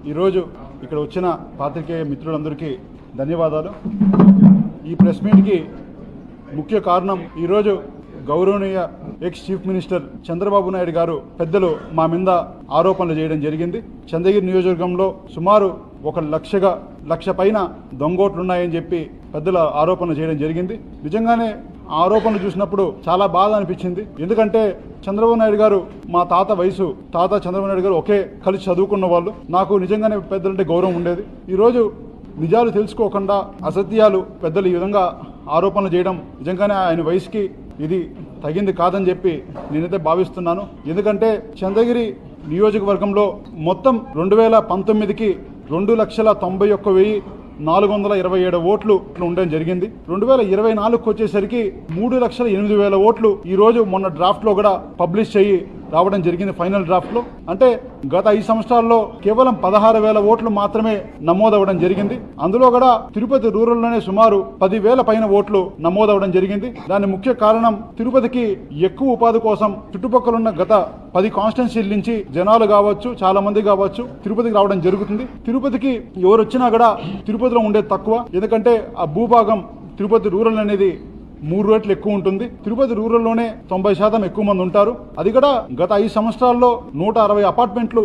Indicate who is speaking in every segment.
Speaker 1: ఈరోజు ఇక్కడ వచ్చిన పాత్రికేయ మిత్రులందరికీ ధన్యవాదాలు. ఈ ప్రెస్ మీట్కి ముఖ్య కారణం ఈరోజు గౌరవనీయ ex chief minister Chandrababu Naidu గారు పెద్దలు మా మీద ఆరోపణలు చేయడం జరిగింది. చంద్రగిరి నియోజకవర్గంలో సుమారు 1,00,000 పైన దొంగోట్లున్నాయని చెప్పి పెద్దల ఆరోపణలు చేయడం జరిగింది. నిజంగానే ఆరోపణలు చూసినప్పుడు చాలా బాధ అనిపించింది. ఎందుకంటే చంద్రబాబు నాయుడు గారు మా తాత వయసు, చంద్రబాబు నాయుడు గారు ఒకే కలిసి చదువుకున్న వాళ్ళు. నాకు నిజంగానే పెద్దలంటే గౌరవం ఉండేది. ఈరోజు నిజాలు తెలుసుకోకుండా అసత్యాలు పెద్దలు ఈ విధంగా ఆరోపణలు చేయడం నిజంగానే ఆయన వయసుకి ఇది తగింది కాదని చెప్పి నేనైతే భావిస్తున్నాను. ఎందుకంటే చంద్రగిరి నియోజకవర్గంలో మొత్తం 2019కి 2,91,427 ఓట్లు ఉండడం జరిగింది. 2024కి వచ్చేసరికి 3,08,000 ఓట్లు ఈ రోజు మొన్న డ్రాఫ్ట్ లో కూడా పబ్లిష్ చేయి రావడం జరిగింది. ఫైనల్ డ్రాఫ్ట్ లో అంటే గత 5 సంవత్సరాల్లో కేవలం 16,000 ఓట్లు మాత్రమే నమోదవడం జరిగింది. అందులో కూడా తిరుపతి రూరల్ లోనే సుమారు 10,000 పైన ఓట్లు నమోదవడం జరిగింది. దాని ముఖ్య కారణం తిరుపతికి ఎక్కువ ఉపాధి కోసం చుట్టుపక్కల ఉన్న గత 10 కాన్స్టిట్యున్సీల నుంచి జనాలు కావచ్చు, చాలా మంది కావచ్చు తిరుపతికి రావడం జరుగుతుంది. తిరుపతికి ఎవరు వచ్చినా కూడా తిరుపతిలో ఉండేది తక్కువ. ఎందుకంటే ఆ భూభాగం తిరుపతి రూరల్ అనేది 3 రెట్లు ఎక్కువ ఉంటుంది. తిరుపతి రూరల్లోనే 90% ఎక్కువ మంది ఉంటారు. అది కూడా గత 5 సంవత్సరాల్లో 160 అపార్ట్మెంట్లు,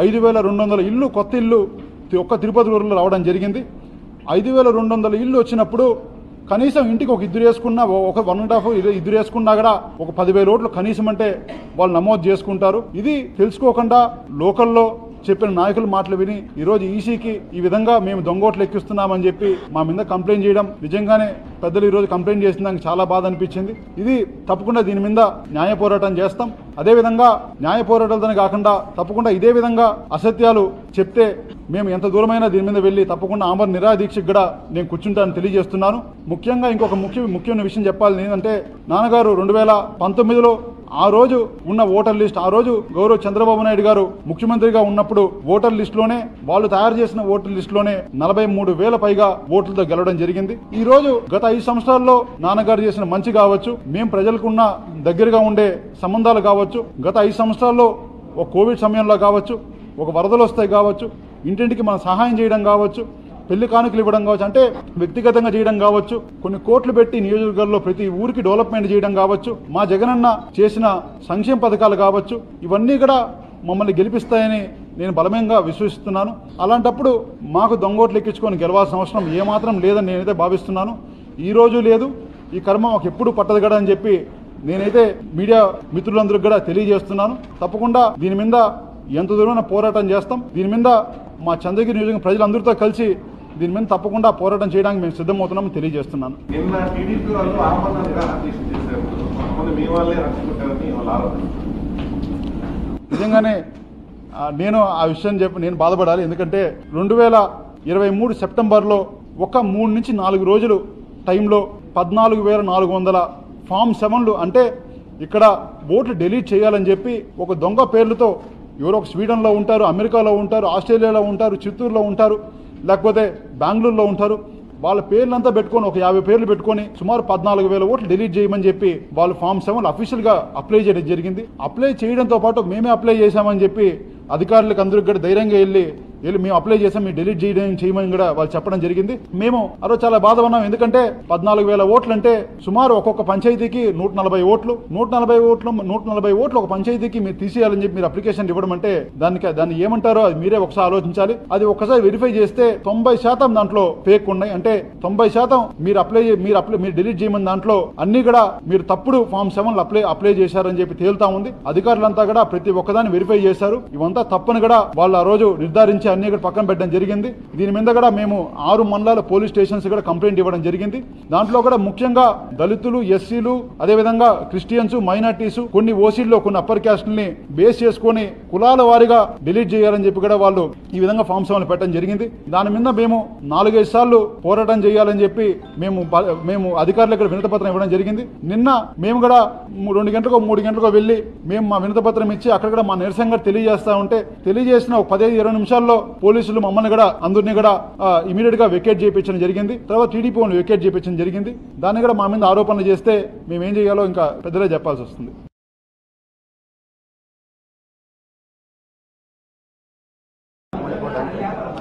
Speaker 1: 5,200 ఇల్లు, కొత్త ఇల్లు ఒక్క తిరుపతి రూరల్లో రావడం జరిగింది. 5,200 ఇల్లు వచ్చినప్పుడు కనీసం ఇంటికి ఒక ఇద్దరు వేసుకున్నా, ఒక 1.5 ఇద్దరు వేసుకున్నా కూడా ఒక 10,000 ఓట్లు కనీసం అంటే వాళ్ళు నమోదు చేసుకుంటారు. ఇది తెలుసుకోకుండా లోకల్లో చెప్పిన నాయకుల మాటలు విని ఈరోజు ఈసీకి ఈ విధంగా మేము దొంగోట్లు ఎక్కిస్తున్నామని చెప్పి మా మీద కంప్లైంట్ చేయడం నిజంగానే పెద్దలు ఈరోజు కంప్లైంట్ చేసిన దానికి చాలా బాధ అనిపించింది. ఇది తప్పకుండా దీని మీద న్యాయ పోరాటం చేస్తాం. అదేవిధంగా న్యాయ పోరాటాలతోనే కాకుండా తప్పకుండా ఇదే విధంగా అసత్యాలు చెప్తే మేము ఎంత దూరమైనా దీని మీద వెళ్ళి తప్పకుండా ఆమరణ నిరాదీక్షకు కూడా నేను కూర్చుంటానని తెలియజేస్తున్నాను. ముఖ్యంగా ఇంకొక ముఖ్యమైన విషయం చెప్పాలి ఏంటంటే నాన్నగారు 2019లో ఆ రోజు ఉన్న ఓటర్ లిస్ట్, ఆ రోజు గౌరవ్ చంద్రబాబు నాయుడు గారు ముఖ్యమంత్రిగా ఉన్నప్పుడు ఓటర్ లిస్ట్ లోనే వాళ్ళు తయారు చేసిన ఓటర్ లిస్ట్ లోనే 43,000 పైగా ఓట్లతో గెలవడం జరిగింది. ఈ రోజు గత 5 సంవత్సరాల్లో నాన్నగారు చేసిన మంచి కావచ్చు, మేము ప్రజలకున్న దగ్గరగా ఉండే సంబంధాలు కావచ్చు, గత 5 సంవత్సరాల్లో ఒక కోవిడ్ సమయంలో కావచ్చు, ఒక వరదలు వస్తాయి కావచ్చు, ఇంటింటికి మనం సహాయం చేయడం కావచ్చు, పెళ్లి కానుకలు ఇవ్వడం కావచ్చు, అంటే వ్యక్తిగతంగా చేయడం కావచ్చు, కొన్ని కోట్లు పెట్టి నియోజకవర్గాల్లో ప్రతి ఊరికి డెవలప్మెంట్ చేయడం కావచ్చు, మా జగనన్న చేసిన సంక్షేమ పథకాలు కావచ్చు, ఇవన్నీ కూడా మమ్మల్ని గెలిపిస్తాయని నేను బలమంగా విశ్వసిస్తున్నాను. అలాంటప్పుడు మాకు దొంగోట్లు ఎక్కించుకొని గెలవాల్సిన అవసరం ఏమాత్రం లేదని నేనైతే భావిస్తున్నాను. ఈ రోజు లేదు, ఈ కర్మ మాకు ఎప్పుడు పట్టదు కదా అని చెప్పి నేనైతే మీడియా మిత్రులందరికీ కూడా తెలియజేస్తున్నాను. తప్పకుండా దీని మీద ఎంత దూరమైన పోరాటం చేస్తాం. దీని మీద మా చంద్రగిరి నియోజకవర్గం ప్రజలందరితో కలిసి దీని మీద తప్పకుండా పోరాటం చేయడానికి మేము సిద్ధమవుతున్నామని తెలియజేస్తున్నాను. నిజంగానే నేను ఆ విషయం నేను బాధపడాలి. ఎందుకంటే 2023 సెప్టెంబర్లో ఒక 3 నుంచి 4 రోజులు టైంలో 14,400 ఫామ్ 7లు అంటే ఇక్కడ ఓట్లు డిలీట్ చేయాలని చెప్పి ఒక దొంగ పేర్లతో ఎవరో ఒక స్వీడన్లో ఉంటారు, అమెరికాలో ఉంటారు, ఆస్ట్రేలియాలో ఉంటారు, చిత్తూరులో ఉంటారు, లేకపోతే బెంగళూరులో ఉంటారు, వాళ్ళ పేర్లంతా పెట్టుకొని ఒక 50 పేర్లు పెట్టుకొని సుమారు 14,000 ఓట్లు డిలీట్ చేయమని చెప్పి వాళ్ళు ఫామ్ 7 అఫీషియల్గా అప్లై చేయడం జరిగింది. అప్లై చేయడంతో పాటు మేమే అప్లై చేశామని చెప్పి అధికారులకు అందరికీ కూడా ధైర్యంగా వెళ్ళి మేము అప్లై చేసాం, మీరు డిలీట్ చేయమని కూడా వాళ్ళు చెప్పడం జరిగింది. మేము ఆ రోజు చాలా బాధ ఉన్నాం. ఎందుకంటే 14,000 ఓట్లు అంటే సుమారు ఒక్కొక్క పంచాయతీకి 140 ఓట్లు, 140 ఓట్లు ఒక పంచాయతీకి మీరు తీసేయాలని చెప్పి మీరు అప్లికేషన్ ఇవ్వడం అంటే దాన్ని ఏమంటారో అది మీరే ఒకసారి ఆలోచించాలి. అది ఒకసారి వెరిఫై చేస్తే 90% దాంట్లో ఫేక్ ఉన్నాయి. అంటే 90% మీరు డిలీట్ చేయమని దాంట్లో అన్ని కూడా మీరు తప్పుడు ఫామ్ 7 అప్లై చేశారని చెప్పి తేలుతా ఉంది. అధికారులంతా కూడా ప్రతి ఒక్కదాన్ని వెరిఫై చేశారు. ఇవంతా తప్పని కూడా వాళ్ళు ఆ రోజు నిర్ధారించి అన్ని కూడా పక్కన పెట్టడం జరిగింది. దీని మీద కూడా మేము 6 మండలాల పోలీస్ స్టేషన్స్ కూడా కంప్లైంట్ ఇవ్వడం జరిగింది. దాంట్లో కూడా ముఖ్యంగా దళితులు, ఎస్సీలు, అదేవిధంగా క్రిస్టియన్స్, మైనార్టీస్, కొన్ని ఓసీల్లో కొన్ని అప్పర్ క్యాస్ట్ని బేస్ చేసుకొని కులాల వారీగా డిలీట్ చేయాలని చెప్పి కూడా వాళ్ళు ఈ విధంగా ఫామ్ 7 పెట్టడం జరిగింది. దాని మీద మేము 4-5 సార్లు పోరాటం చేయాలని చెప్పి మేము అధికారులకు వినతి పత్రం ఇవ్వడం జరిగింది. నిన్న మేము కూడా 2 గంటలకో 3 గంటలకో వెళ్ళి మేము మా వినతి పత్రం ఇచ్చి అక్కడ కూడా మా నిరసనగా తెలియజేస్తా ఉంటే తెలియజేసిన ఒక 15-20 నిమిషాల్లో పోలీసులు మమ్మల్ని కూడా అందరినీ కూడా ఇమీడియట్ గా వెకేట్ చేయించడం జరిగింది. తర్వాత టీడీపీ వాళ్ళు వెకేట్ చేయించడం జరిగింది. దాన్ని కూడా మా మీద ఆరోపణలు చేస్తే మేమేం చేయాలో ఇంకా పెద్దలే చెప్పాల్సి వస్తుంది.
Speaker 2: Thank you.